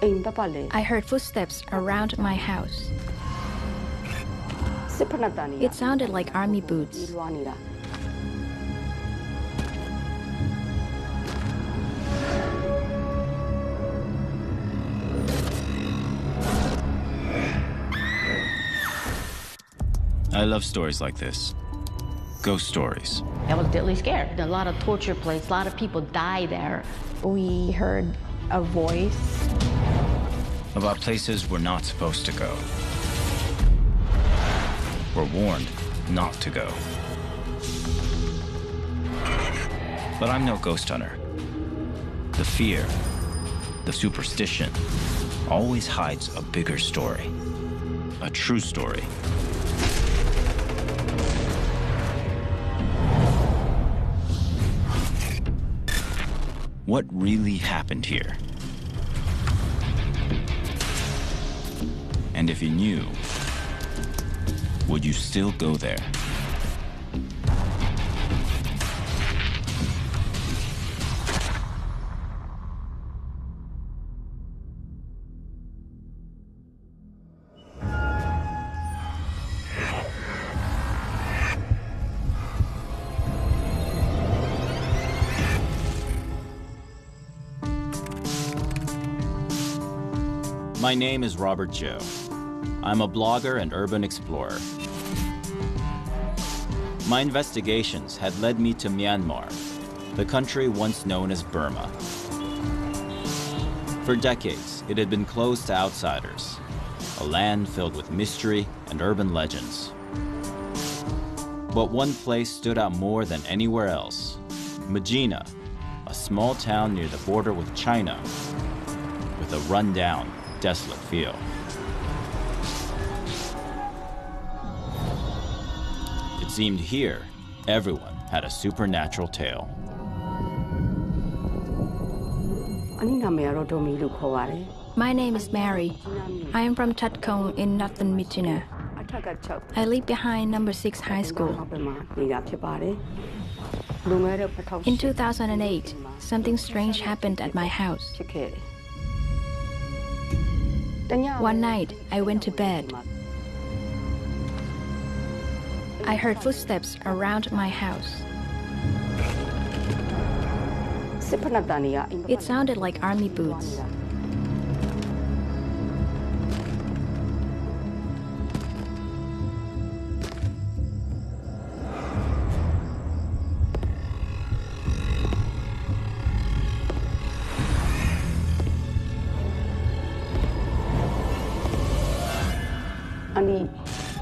I heard footsteps around my house. It sounded like army boots. I love stories like this. Ghost stories. I was deadly scared. A lot of torture places, a lot of people die there. We heard a voice. About places we're not supposed to go. We're warned not to go. But I'm no ghost hunter. The fear, the superstition, always hides a bigger story. A true story. What really happened here? And if you knew, would you still go there? My name is Robert Joe. I'm a blogger and urban explorer. My investigations had led me to Myanmar, the country once known as Burma. For decades, it had been closed to outsiders, a land filled with mystery and urban legends. But one place stood out more than anywhere else: Magina, a small town near the border with China, with a rundown, desolate feel. It seemed here, everyone had a supernatural tale. My name is Mary. I am from Tatkong in northern Magina. I live behind number 6 high school. In 2008, something strange happened at my house. One night, I went to bed. I heard footsteps around my house. It sounded like army boots.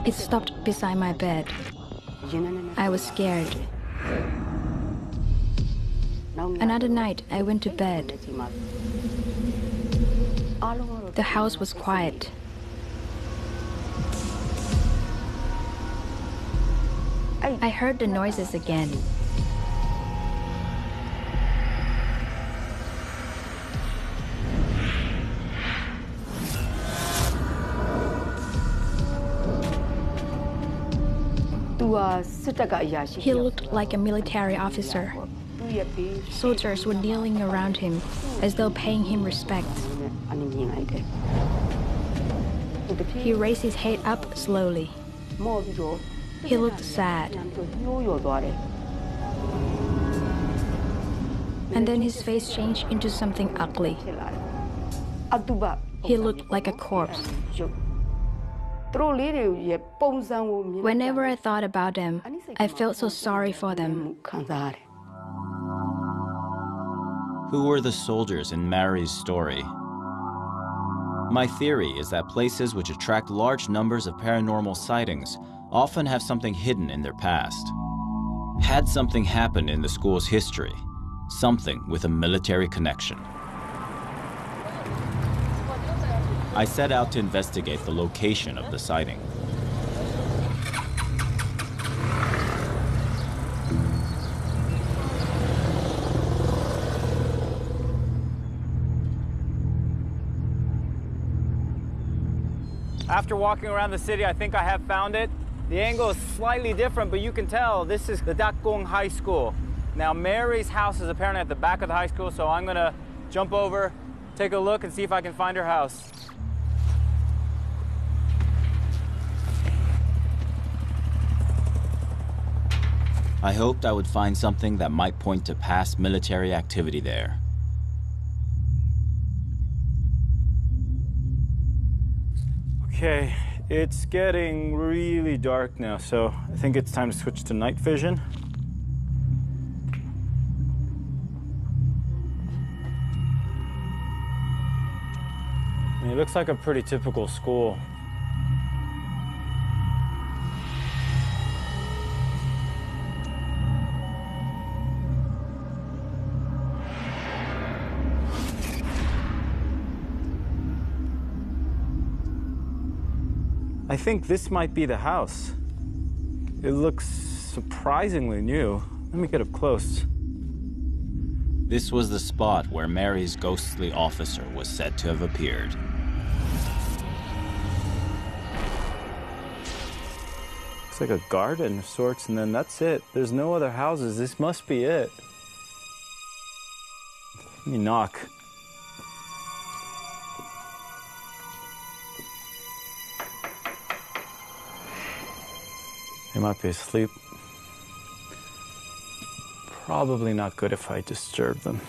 It stopped beside my bed. I was scared. Another night, I went to bed. The house was quiet. I heard the noises again. He looked like a military officer. Soldiers were kneeling around him as though paying him respect. He raised his head up slowly. He looked sad. And then his face changed into something ugly. He looked like a corpse. Whenever I thought about them, I felt so sorry for them. Who were the soldiers in Mary's story? My theory is that places which attract large numbers of paranormal sightings often have something hidden in their past. Had something happened in the school's history, something with a military connection. I set out to investigate the location of the sighting. After walking around the city, I think I have found it. The angle is slightly different, but you can tell this is the Dakgong High School. Now, Mary's house is apparently at the back of the high school, so I'm gonna jump over take a look and see if I can find her house. I hoped I would find something that might point to past military activity there. Okay, it's getting really dark now, so I think it's time to switch to night vision. I mean, it looks like a pretty typical school. I think this might be the house. It looks surprisingly new. Let me get up close. This was the spot where Mary's ghostly officer was said to have appeared. Looks like a garden of sorts, and then that's it. There's no other houses. This must be it. Let me knock. They might be asleep. Probably not good if I disturb them.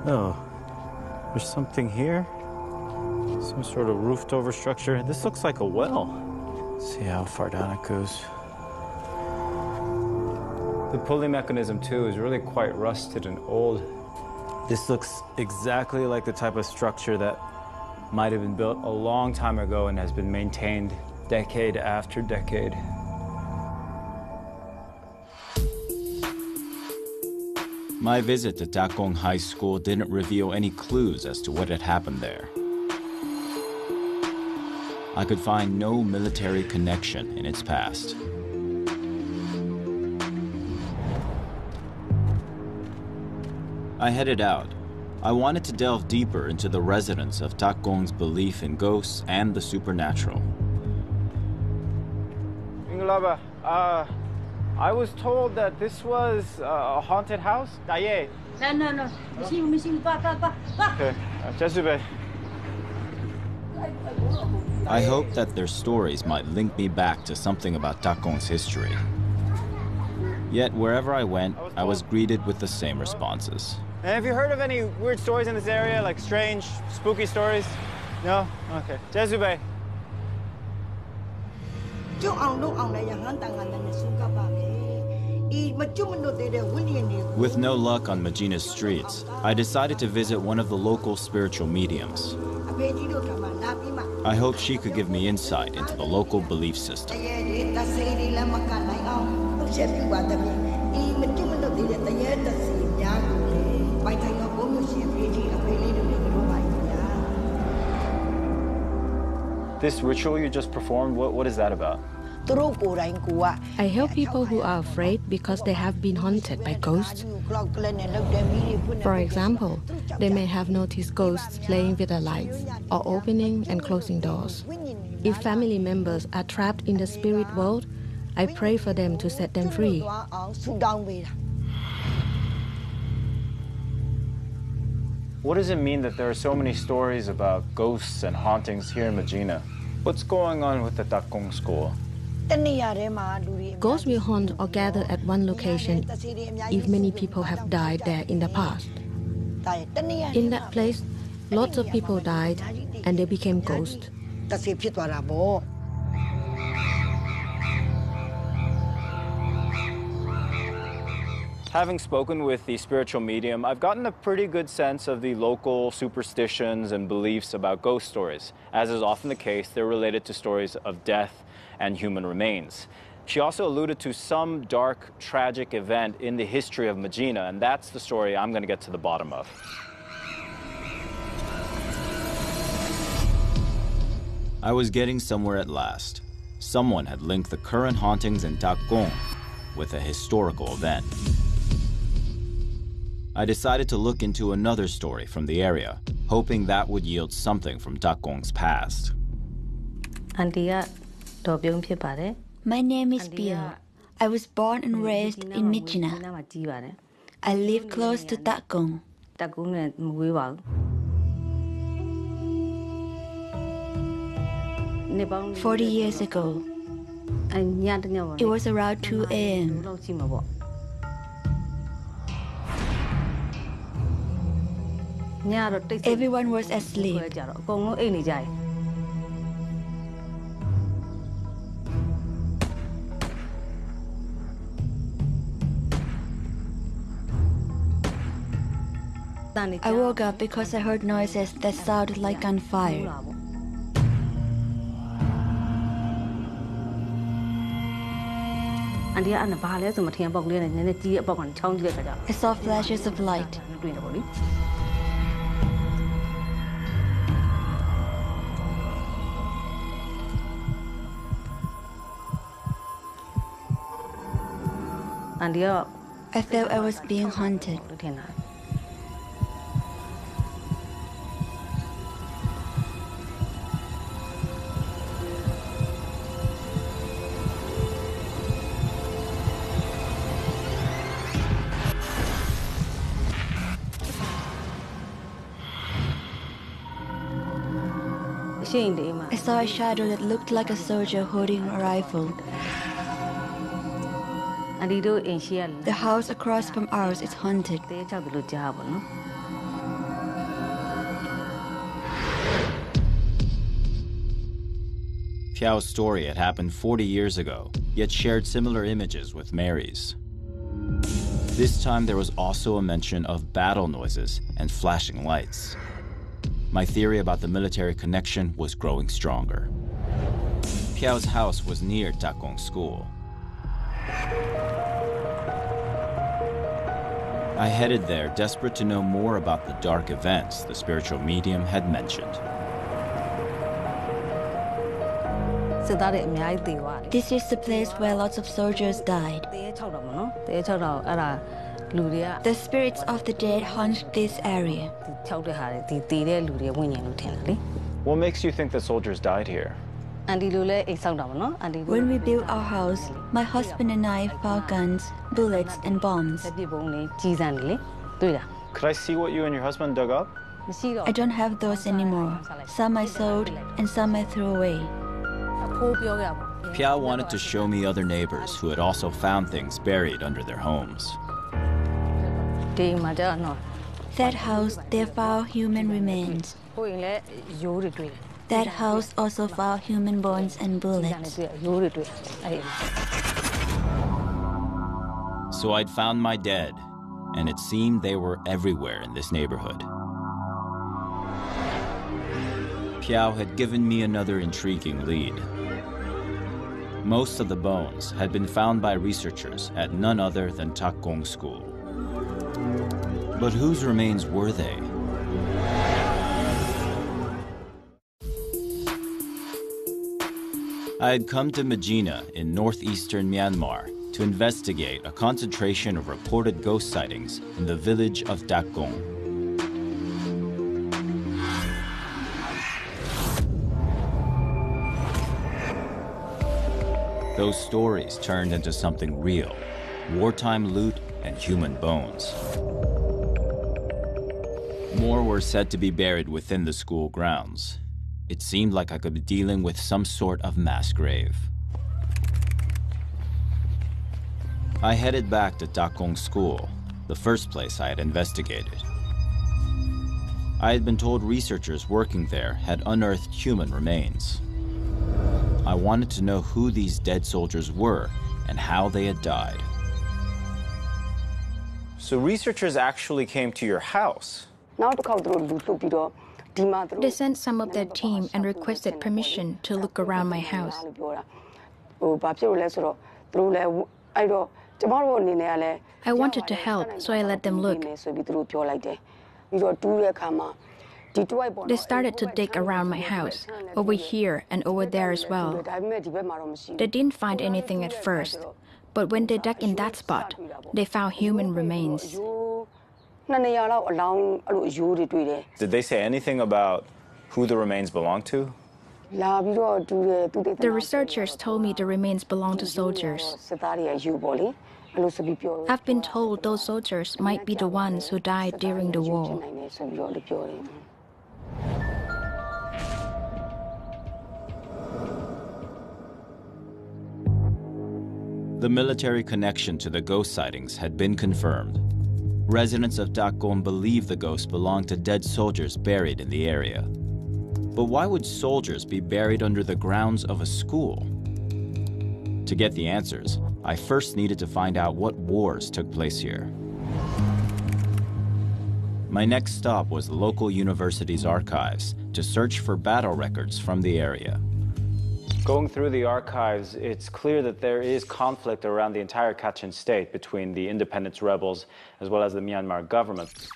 Oh, there's something here. Some sort of roofed over structure. This looks like a well. Let's see how far down it goes. The pulley mechanism too is really quite rusted and old. This looks exactly like the type of structure that might have been built a long time ago and has been maintained decade after decade. My visit to Takong High School didn't reveal any clues as to what had happened there. I could find no military connection in its past. I headed out. I wanted to delve deeper into the residents of Takong's belief in ghosts and the supernatural. Ingolaba, I was told that this was a haunted house. Daye. No. Okay, Jesube. I hoped that their stories might link me back to something about Takong's history. Yet wherever I went, I was greeted with the same responses. And have you heard of any weird stories in this area, like strange, spooky stories? No? Okay. Jesube. With no luck on Magina's streets, I decided to visit one of the local spiritual mediums. I hoped she could give me insight into the local belief system. This ritual you just performed, what is that about? I help people who are afraid because they have been haunted by ghosts. For example, they may have noticed ghosts playing with the lights or opening and closing doors. If family members are trapped in the spirit world, I pray for them to set them free. What does it mean that there are so many stories about ghosts and hauntings here in Magina? What's going on with the Takong school? Ghosts will haunt or gather at one location if many people have died there in the past. In that place, lots of people died and they became ghosts. Having spoken with the spiritual medium, I've gotten a pretty good sense of the local superstitions and beliefs about ghost stories. As is often the case, they're related to stories of death and human remains. She also alluded to some dark, tragic event in the history of Magina, and that's the story I'm going to get to the bottom of. I was getting somewhere at last. Someone had linked the current hauntings in Takong with a historical event. I decided to look into another story from the area, hoping that would yield something from Takong's past. My name is Bill. I was born and raised in Myitkyina. I live close to Takong. 40 years ago, it was around 2 a.m. Everyone was asleep. I woke up because I heard noises that sounded like gunfire. I saw flashes of light. I felt I was being haunted. I saw a shadow that looked like a soldier holding a rifle. The house across from ours is haunted. Piao's story had happened 40 years ago, yet shared similar images with Mary's. This time there was also a mention of battle noises and flashing lights. My theory about the military connection was growing stronger. Piao's house was near Takong School. I headed there, desperate to know more about the dark events the spiritual medium had mentioned. This is the place where lots of soldiers died. The spirits of the dead haunt this area. What makes you think that soldiers died here? When we built our house, my husband and I found guns, bullets, and bombs. Could I see what you and your husband dug up? I don't have those anymore. Some I sold, and some I threw away. Piao wanted to show me other neighbors who had also found things buried under their homes. That house, they found human remains. That house also found human bones and bullets. So I'd found my dead, and it seemed they were everywhere in this neighborhood. Piao had given me another intriguing lead. Most of the bones had been found by researchers at none other than Takong School. But whose remains were they? I had come to Myitkyina in northeastern Myanmar to investigate a concentration of reported ghost sightings in the village of Takong. Those stories turned into something real, wartime loot and human bones. More were said to be buried within the school grounds. It seemed like I could be dealing with some sort of mass grave. I headed back to Takong School, the first place I had investigated. I had been told researchers working there had unearthed human remains. I wanted to know who these dead soldiers were and how they had died. So researchers actually came to your house? They sent some of their team and requested permission to look around my house. I wanted to help, so I let them look. They started to dig around my house, over here and over there as well. They didn't find anything at first, but when they dug in that spot, they found human remains. Did they say anything about who the remains belonged to? The researchers told me the remains belong to soldiers. I've been told those soldiers might be the ones who died during the war. The military connection to the ghost sightings had been confirmed. Residents of Dakong believe the ghosts belonged to dead soldiers buried in the area. But why would soldiers be buried under the grounds of a school? To get the answers, I first needed to find out what wars took place here. My next stop was the local university's archives to search for battle records from the area. Going through the archives, it's clear that there is conflict around the entire Kachin state between the independence rebels as well as the Myanmar government.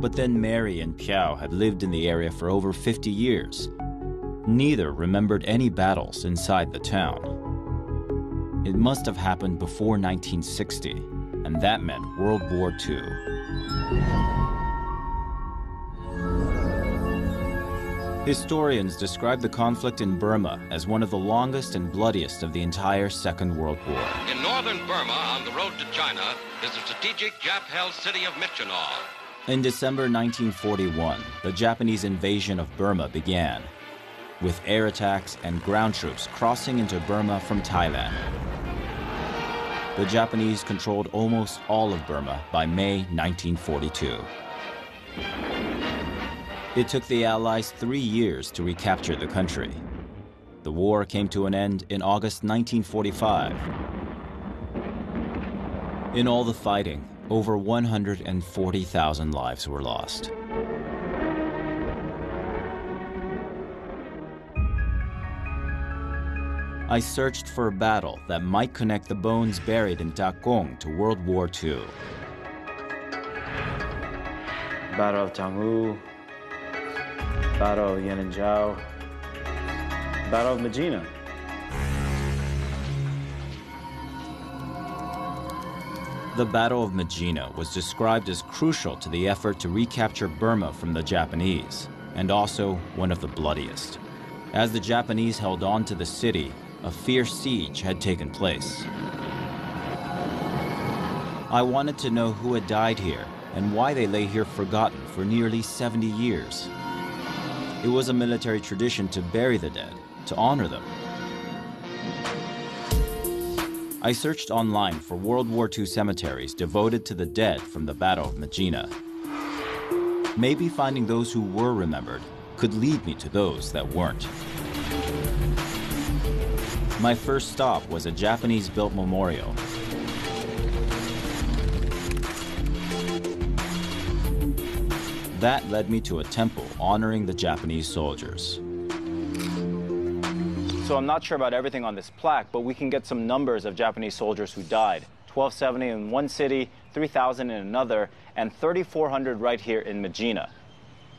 But then Mary and Piao had lived in the area for over 50 years. Neither remembered any battles inside the town. It must have happened before 1960, and that meant World War II. Historians describe the conflict in Burma as one of the longest and bloodiest of the entire Second World War. In northern Burma, on the road to China, is the strategic Jap-held city of Myitkyina. In December 1941, the Japanese invasion of Burma began, with air attacks and ground troops crossing into Burma from Thailand. The Japanese controlled almost all of Burma by May 1942. It took the Allies 3 years to recapture the country. The war came to an end in August 1945. In all the fighting, over 140,000 lives were lost. I searched for a battle that might connect the bones buried in Dakong to World War II. Battle of Changhu, Battle of Yanjiao, Battle of Myitkyina. The Battle of Myitkyina was described as crucial to the effort to recapture Burma from the Japanese, and also one of the bloodiest. As the Japanese held on to the city, a fierce siege had taken place. I wanted to know who had died here and why they lay here forgotten for nearly 70 years. It was a military tradition to bury the dead, to honor them. I searched online for World War II cemeteries devoted to the dead from the Battle of Myitkyina. Maybe finding those who were remembered could lead me to those that weren't. My first stop was a Japanese-built memorial. That led me to a temple honoring the Japanese soldiers. So I'm not sure about everything on this plaque, but we can get some numbers of Japanese soldiers who died. 1,270 in one city, 3,000 in another, and 3,400 right here in Myitkyina.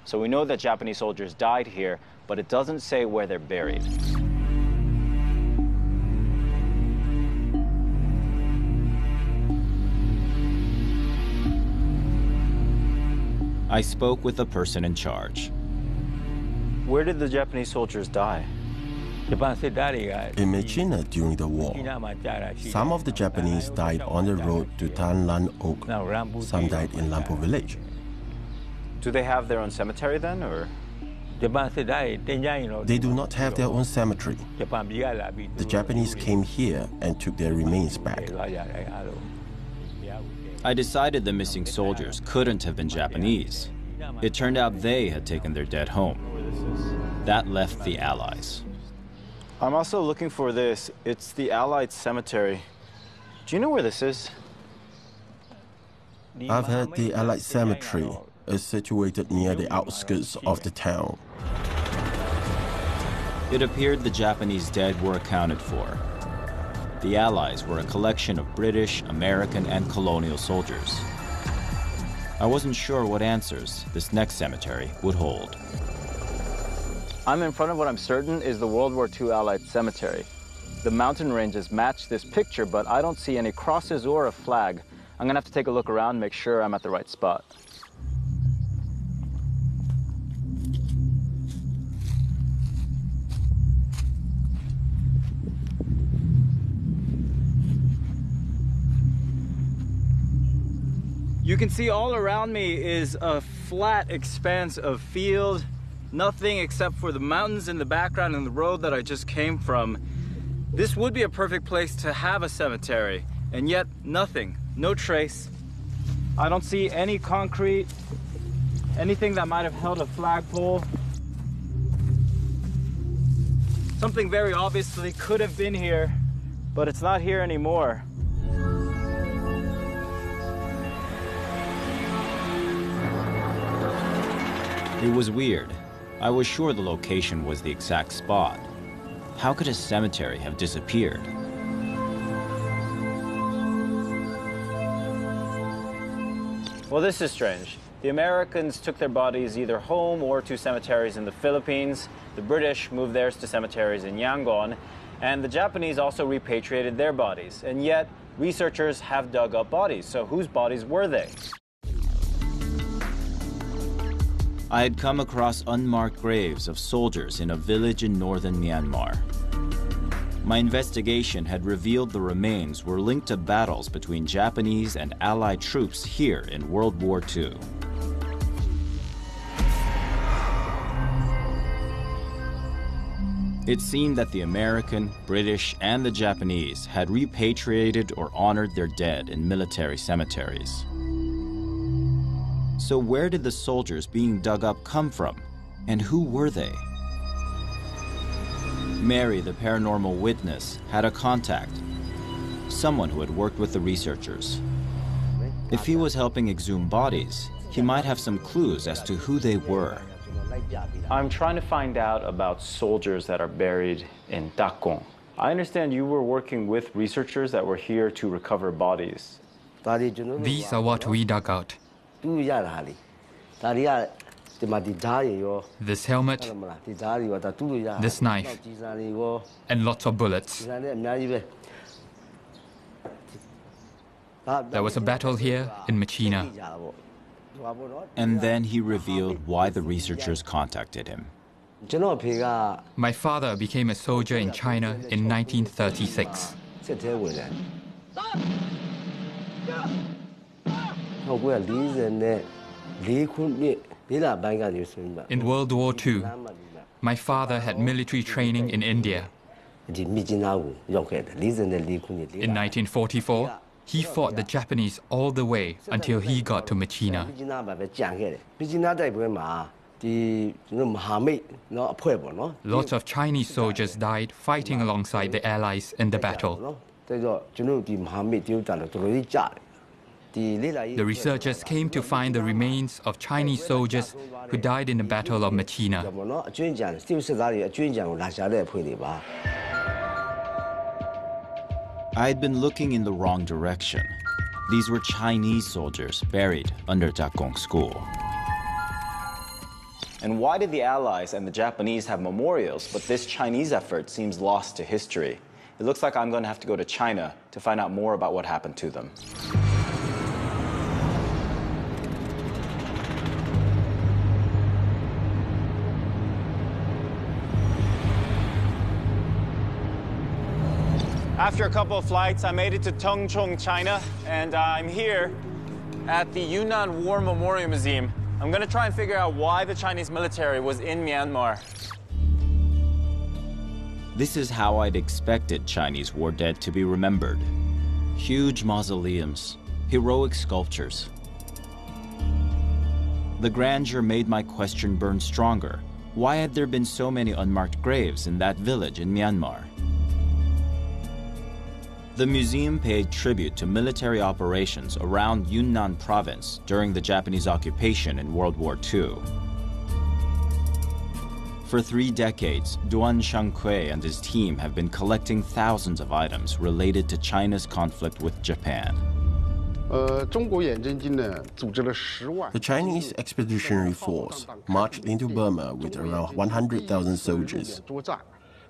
So we know that Japanese soldiers died here, but it doesn't say where they're buried. I spoke with the person in charge. Where did the Japanese soldiers die? In Myitkyina during the war, some of the Japanese died on the road to Tan Lan Ok. Some died in Lampo village. Do they have their own cemetery then, or? They do not have their own cemetery. The Japanese came here and took their remains back. I decided the missing soldiers couldn't have been Japanese. It turned out they had taken their dead home. That left the Allies. I'm also looking for this. It's the Allied cemetery. Do you know where this is? I've heard the Allied cemetery is situated near the outskirts of the town. It appeared the Japanese dead were accounted for. The Allies were a collection of British, American, and colonial soldiers. I wasn't sure what answers this next cemetery would hold. I'm in front of what I'm certain is the World War II Allied cemetery. The mountain ranges match this picture, but I don't see any crosses or a flag. I'm gonna have to take a look around and make sure I'm at the right spot. You can see all around me is a flat expanse of field, nothing except for the mountains in the background and the road that I just came from. This would be a perfect place to have a cemetery, and yet nothing, no trace. I don't see any concrete, anything that might have held a flagpole. Something very obviously could have been here, but it's not here anymore. It was weird. I was sure the location was the exact spot. How could a cemetery have disappeared? Well, this is strange. The Americans took their bodies either home or to cemeteries in the Philippines. The British moved theirs to cemeteries in Yangon. And the Japanese also repatriated their bodies. And yet, researchers have dug up bodies. So whose bodies were they? I had come across unmarked graves of soldiers in a village in northern Myanmar. My investigation had revealed the remains were linked to battles between Japanese and Allied troops here in World War II. It seemed that the American, British, and the Japanese had repatriated or honored their dead in military cemeteries. So where did the soldiers being dug up come from, and who were they? Mary, the paranormal witness, had a contact, someone who had worked with the researchers. If he was helping exhume bodies, he might have some clues as to who they were. I'm trying to find out about soldiers that are buried in Dakong. I understand you were working with researchers that were here to recover bodies. These are what we dug out. This helmet, this knife, and lots of bullets. There was a battle here in Machina. And then he revealed why the researchers contacted him. My father became a soldier in China in 1936. In World War II, my father had military training in India. In 1944, he fought the Japanese all the way until he got to Machina. Lots of Chinese soldiers died fighting alongside the Allies in the battle. The researchers came to find the remains of Chinese soldiers who died in the Battle of Machina. I had been looking in the wrong direction. These were Chinese soldiers buried under Dakong School. And why did the Allies and the Japanese have memorials, but this Chinese effort seems lost to history? It looks like I'm going to have to go to China to find out more about what happened to them. After a couple of flights, I made it to Tongchong, China, and I'm here at the Yunnan War Memorial Museum. I'm going to try and figure out why the Chinese military was in Myanmar. This is how I'd expected Chinese war dead to be remembered. Huge mausoleums, heroic sculptures. The grandeur made my question burn stronger. Why had there been so many unmarked graves in that village in Myanmar? The museum paid tribute to military operations around Yunnan province during the Japanese occupation in World War II. For 3 decades, Duan Shangkui and his team have been collecting thousands of items related to China's conflict with Japan. The Chinese Expeditionary Force marched into Burma with around 100,000 soldiers.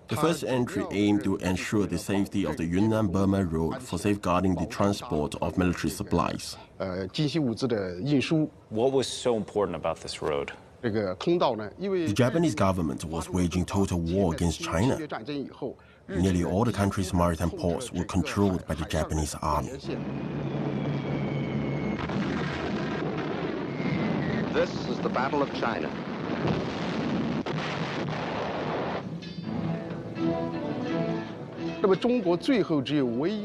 The first entry aimed to ensure the safety of the Yunnan-Burma road for safeguarding the transport of military supplies. What was so important about this road? The Japanese government was waging total war against China. Nearly all the country's maritime ports were controlled by the Japanese army. This is the Battle of China.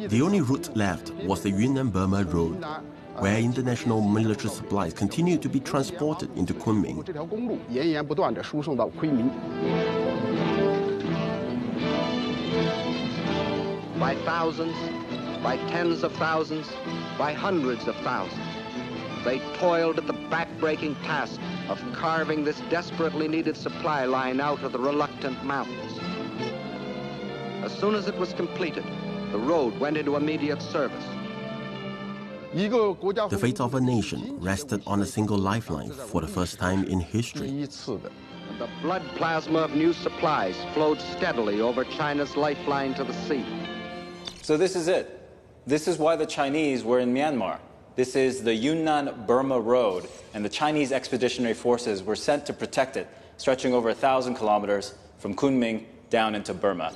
The only route left was the Yunnan-Burma Road, where international military supplies continued to be transported into Kunming. By thousands, by tens of thousands, by hundreds of thousands, they toiled at the back-breaking task of carving this desperately needed supply line out of the reluctant mountains. As soon as it was completed, the road went into immediate service. The fate of a nation rested on a single lifeline for the first time in history. The blood plasma of new supplies flowed steadily over China's lifeline to the sea. So this is it. This is why the Chinese were in Myanmar. This is the Yunnan-Burma Road, and the Chinese expeditionary forces were sent to protect it, stretching over 1,000 kilometers from Kunming down into Burma.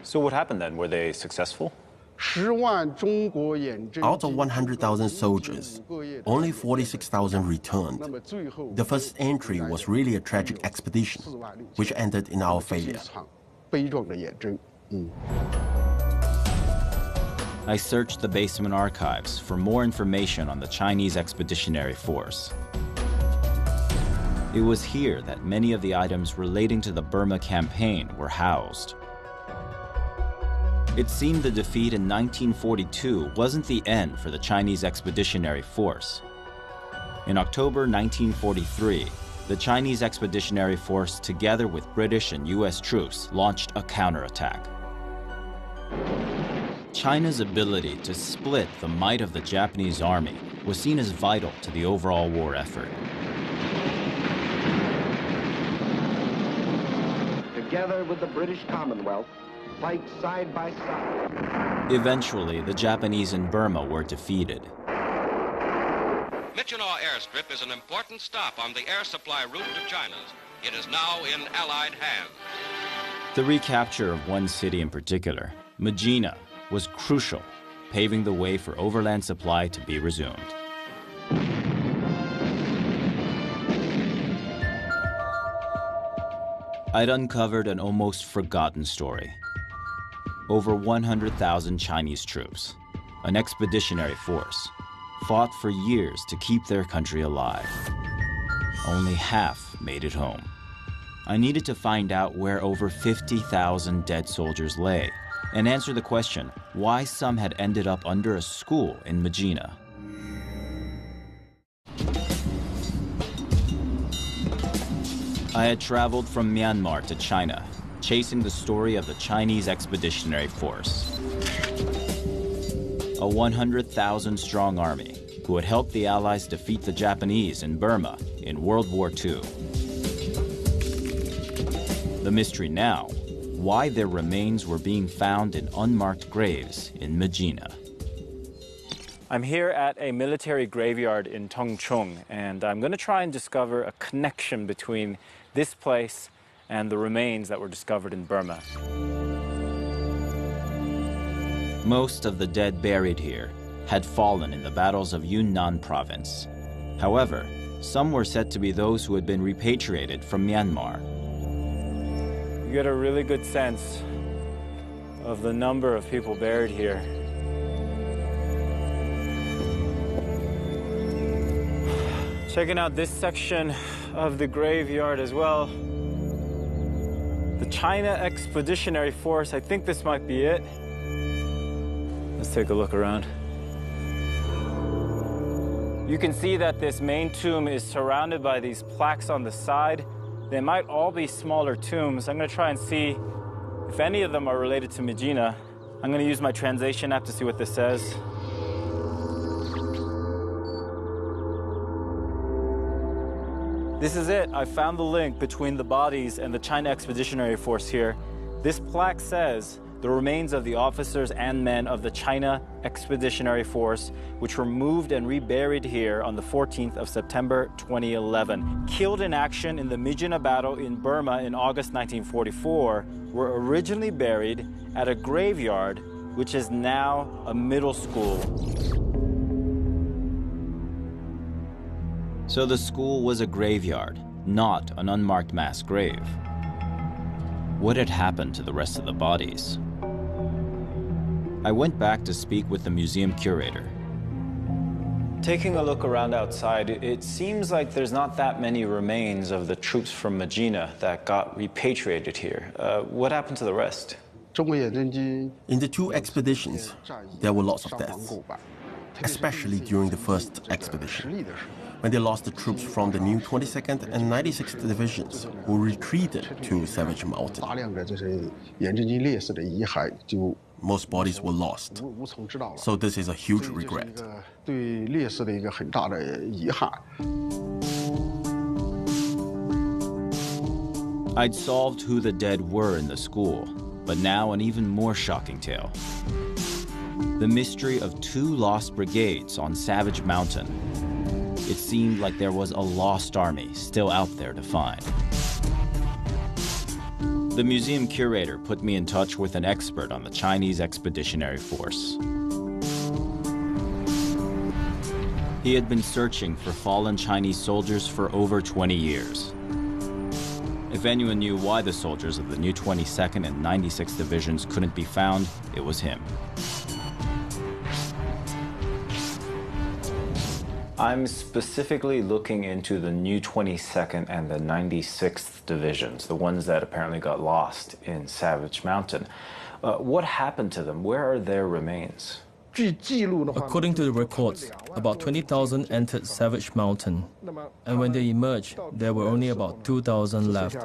So what happened then? Were they successful? Out of 100,000 soldiers, only 46,000 returned. The first entry was really a tragic expedition, which ended in our failure. I searched the basement archives for more information on the Chinese Expeditionary Force. It was here that many of the items relating to the Burma campaign were housed. It seemed the defeat in 1942 wasn't the end for the Chinese Expeditionary Force. In October 1943, the Chinese Expeditionary Force, together with British and US troops, launched a counterattack. China's ability to split the might of the Japanese army was seen as vital to the overall war effort. Together with the British Commonwealth, fight side by side. Eventually, the Japanese in Burma were defeated. Myitkyina airstrip is an important stop on the air supply route to China's. It is now in Allied hands. The recapture of one city in particular, Myitkyina, was crucial, paving the way for overland supply to be resumed. I'd uncovered an almost forgotten story. Over 100,000 Chinese troops, an expeditionary force, fought for years to keep their country alive. Only half made it home. I needed to find out where over 50,000 dead soldiers lay and answer the question why some had ended up under a school in Myitkyina. I had traveled from Myanmar to China, chasing the story of the Chinese Expeditionary Force. A 100,000-strong army who had helped the Allies defeat the Japanese in Burma in World War II. The mystery now, why their remains were being found in unmarked graves in Myitkyina. I'm here at a military graveyard in Tongchung, and I'm going to try and discover a connection between this place and the remains that were discovered in Burma. Most of the dead buried here had fallen in the battles of Yunnan province. However, some were said to be those who had been repatriated from Myanmar. You get a really good sense of the number of people buried here. Checking out this section of the graveyard as well. The China Expeditionary Force, I think this might be it. Let's take a look around. You can see that this main tomb is surrounded by these plaques on the side. They might all be smaller tombs. I'm going to try and see if any of them are related to Myitkyina. I'm going to use my translation app to see what this says. This is it. I found the link between the bodies and the China Expeditionary Force here. This plaque says the remains of the officers and men of the China Expeditionary Force, which were moved and reburied here on the 14th of September 2011. Killed in action in the Myitkyina battle in Burma in August 1944, were originally buried at a graveyard which is now a middle school. So the school was a graveyard, not an unmarked mass grave. What had happened to the rest of the bodies? I went back to speak with the museum curator. Taking a look around outside, it seems like there's not that many remains of the troops from Medina that got repatriated here. What happened to the rest? In the two expeditions, there were lots of deaths, especially during the first expedition, when they lost the troops from the new 22nd and 96th Divisions, who retreated to Savage Mountain. Most bodies were lost, so this is a huge regret. I'd solved who the dead were in the school, but now an even more shocking tale. The mystery of two lost brigades on Savage Mountain. It seemed like there was a lost army still out there to find. The museum curator put me in touch with an expert on the Chinese Expeditionary Force. He had been searching for fallen Chinese soldiers for over 20 years. If anyone knew why the soldiers of the new 22nd and 96th Divisions couldn't be found, it was him. I'm specifically looking into the new 22nd and the 96th Divisions, the ones that apparently got lost in Savage Mountain. What happened to them? Where are their remains? According to the records, about 20,000 entered Savage Mountain, and when they emerged, there were only about 2,000 left.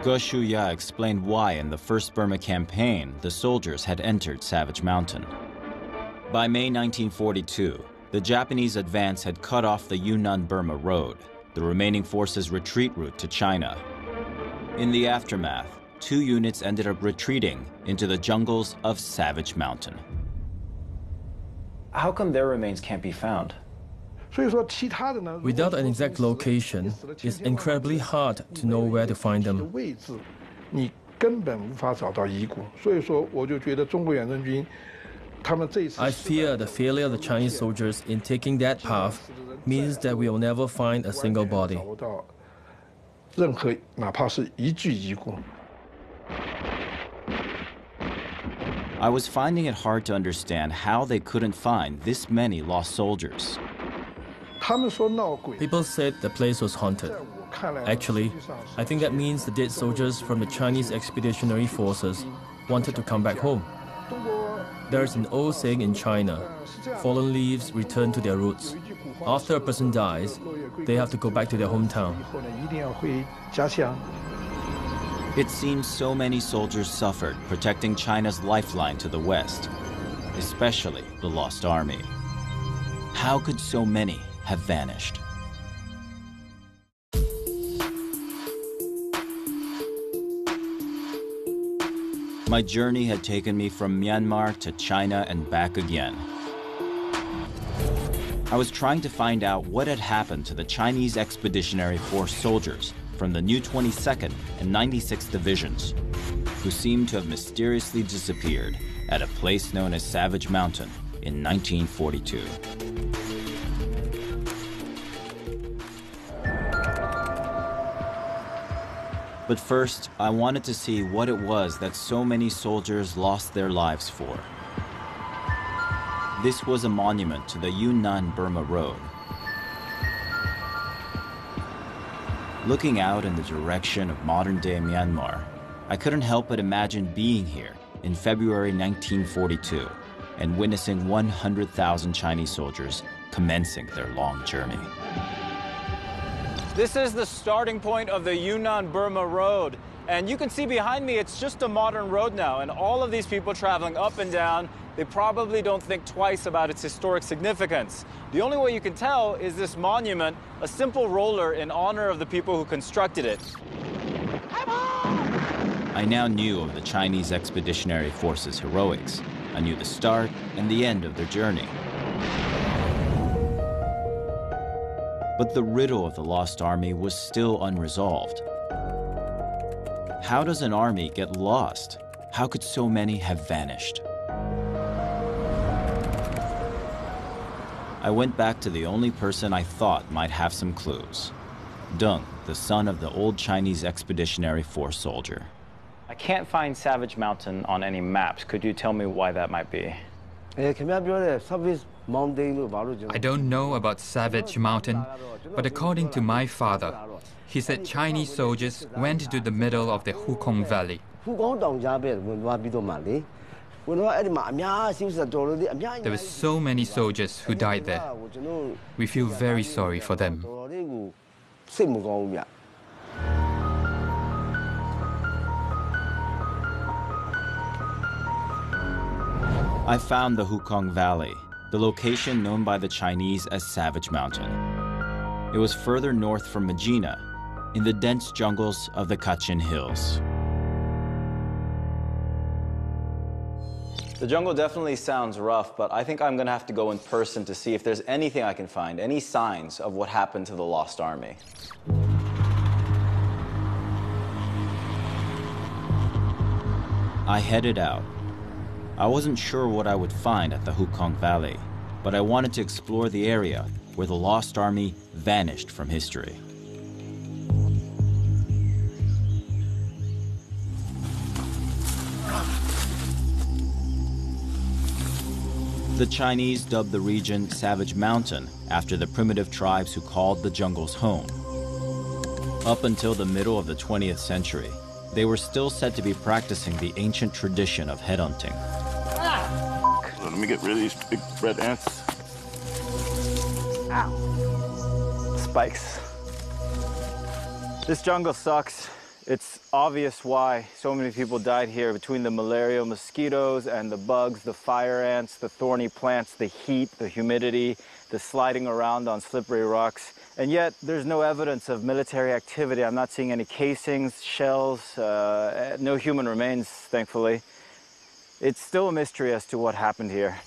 Ge Shuya explained why in the First Burma campaign, the soldiers had entered Savage Mountain. By May 1942, the Japanese advance had cut off the Yunnan-Burma Road, the remaining forces' retreat route to China. In the aftermath, 2 units ended up retreating into the jungles of Savage Mountain. How come their remains can't be found? Without an exact location, it's incredibly hard to know where to find them. I fear the failure of the Chinese soldiers in taking that path means that we will never find a single body. I was finding it hard to understand how they couldn't find this many lost soldiers. People said the place was haunted. Actually, I think that means the dead soldiers from the Chinese Expeditionary Forces wanted to come back home. There's an old saying in China, fallen leaves return to their roots. After a person dies, they have to go back to their hometown. It seems so many soldiers suffered protecting China's lifeline to the West, especially the Lost Army. How could so many have vanished? My journey had taken me from Myanmar to China and back again. I was trying to find out what had happened to the Chinese Expeditionary Force soldiers from the new 22nd and 96th Divisions, who seemed to have mysteriously disappeared at a place known as Savage Mountain in 1942. But first, I wanted to see what it was that so many soldiers lost their lives for. This was a monument to the Yunnan-Burma Road. Looking out in the direction of modern-day Myanmar, I couldn't help but imagine being here in February 1942 and witnessing 100,000 Chinese soldiers commencing their long journey. This is the starting point of the Yunnan-Burma Road. And you can see behind me, it's just a modern road now. And all of these people traveling up and down, they probably don't think twice about its historic significance. The only way you can tell is this monument, a simple roller in honor of the people who constructed it. I now knew of the Chinese Expeditionary Force's heroics. I knew the start and the end of their journey. But the riddle of the Lost Army was still unresolved. How does an army get lost? How could so many have vanished? I went back to the only person I thought might have some clues. Deng, the son of the old Chinese Expeditionary Force soldier. I can't find Savage Mountain on any maps. Could you tell me why that might be? I don't know about Savage Mountain, but according to my father, he said Chinese soldiers went to the middle of the Hukong Valley. There were so many soldiers who died there. We feel very sorry for them. I found the Hukong Valley, the location known by the Chinese as Savage Mountain. It was further north from Magina, in the dense jungles of the Kachin Hills. The jungle definitely sounds rough, but I think I'm going to have to go in person to see if there's anything I can find, any signs of what happened to the Lost Army. I headed out. I wasn't sure what I would find at the Hukong Valley, but I wanted to explore the area where the Lost Army vanished from history. The Chinese dubbed the region Savage Mountain after the primitive tribes who called the jungles home. Up until the middle of the 20th century, they were still said to be practicing the ancient tradition of headhunting. Let me get rid of these big red ants. Ow. Spikes. This jungle sucks. It's obvious why so many people died here between the malarial mosquitoes and the bugs, the fire ants, the thorny plants, the heat, the humidity, the sliding around on slippery rocks. And yet there's no evidence of military activity. I'm not seeing any casings, shells, no human remains, thankfully. It's still a mystery as to what happened here.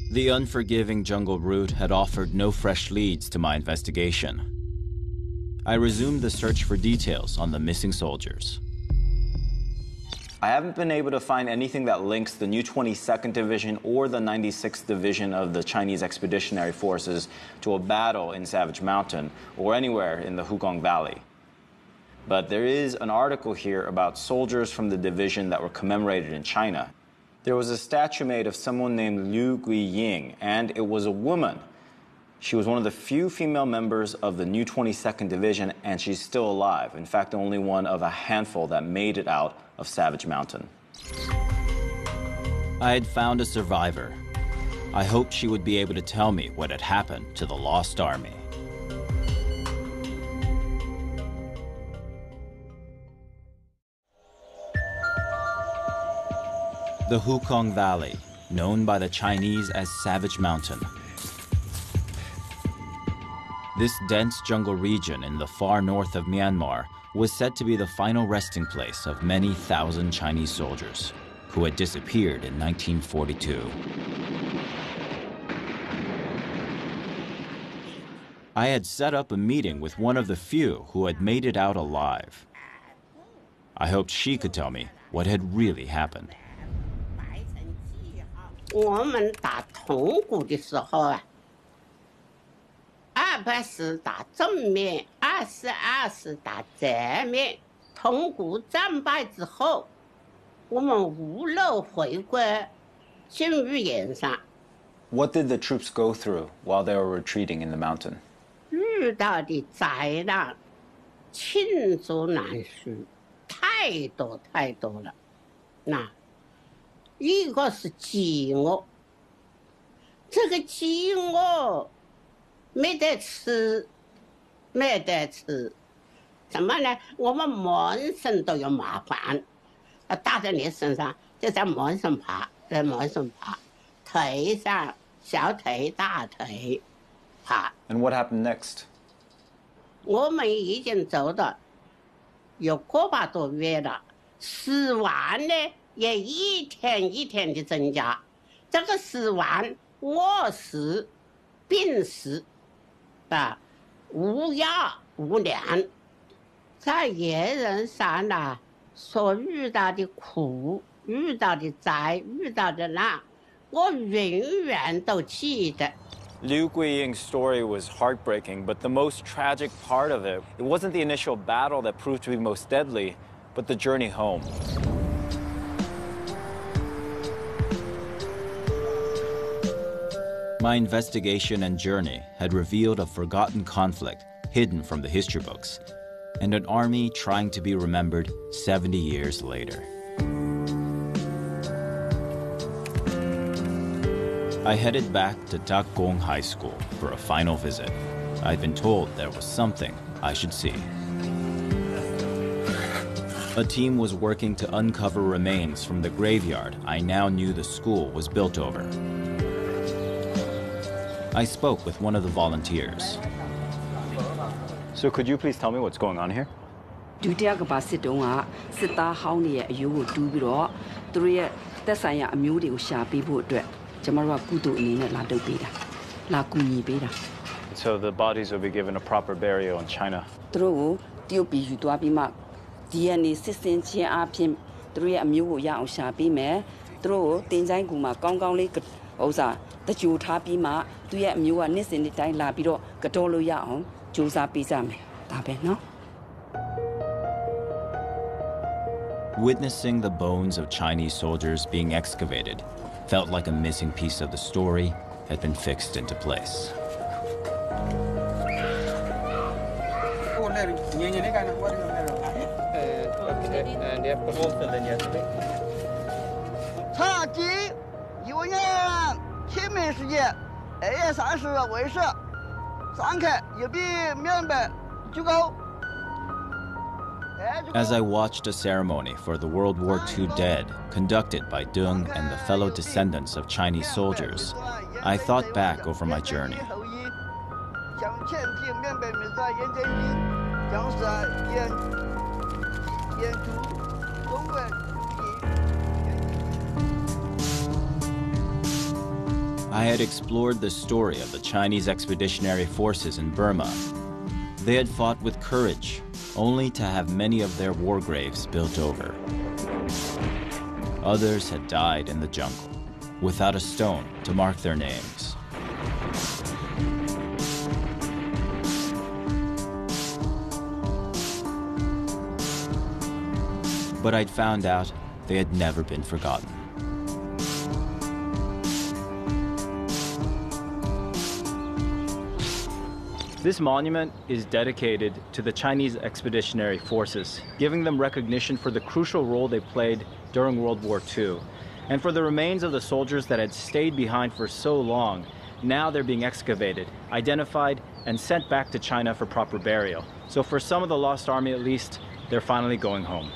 The unforgiving jungle route had offered no fresh leads to my investigation. I resumed the search for details on the missing soldiers. I haven't been able to find anything that links the new 22nd Division or the 96th Division of the Chinese Expeditionary Forces to a battle in Savage Mountain or anywhere in the Hukong Valley. But there is an article here about soldiers from the division that were commemorated in China. There was a statue made of someone named Liu Guiying, and it was a woman. She was one of the few female members of the new 22nd Division, and she's still alive. In fact, only one of a handful that made it out of Savage Mountain. I had found a survivor. I hoped she would be able to tell me what had happened to the Lost Army. The Hukong Valley, known by the Chinese as Savage Mountain. This dense jungle region in the far north of Myanmar was said to be the final resting place of many thousand Chinese soldiers who had disappeared in 1942. I had set up a meeting with one of the few who had made it out alive. I hoped she could tell me what had really happened. 我们打铜鼓的时候啊，210打正面，220打正面。铜鼓战败之后，我们无路回归进入岩上。What did the troops go through while they were retreating in the mountain? 遇到的灾难罄竹难书，太多太多了。那。 一个是饥饿，这个饥饿没得吃，没得吃，怎么呢？我们满身都有麻烦，打在你身上，就在满身爬，在满身爬，腿上、小腿、大腿爬。And what happened next? 我们已经走了有个把多月了，死亡呢？ 也一天一天的增加，这个死亡、饿死、病死的无药无良，在别人上呢所遇到的苦、遇到的灾、遇到的难，我永远都记得。Liu Guiying's story was heartbreaking, but the most tragic part of it wasn't the initial battle that proved to be most deadly, but the journey home. My investigation and journey had revealed a forgotten conflict hidden from the history books, and an army trying to be remembered 70 years later. I headed back to Tak Kong High School for a final visit. I'd been told there was something I should see. A team was working to uncover remains from the graveyard I now knew the school was built over. I spoke with one of the volunteers. So could you please tell me what's going on here? So the bodies will be given a proper burial in China. Witnessing the bones of Chinese soldiers being excavated felt like a missing piece of the story had been fixed into place. As I watched a ceremony for the World War II dead conducted by Deng and the fellow descendants of Chinese soldiers, I thought back over my journey. I had explored the story of the Chinese expeditionary forces in Burma. They had fought with courage, only to have many of their war graves built over. Others had died in the jungle, without a stone to mark their names. But I'd found out they had never been forgotten. This monument is dedicated to the Chinese expeditionary forces, giving them recognition for the crucial role they played during World War II. And for the remains of the soldiers that had stayed behind for so long, now they're being excavated, identified, and sent back to China for proper burial. So for some of the Lost Army at least, they're finally going home.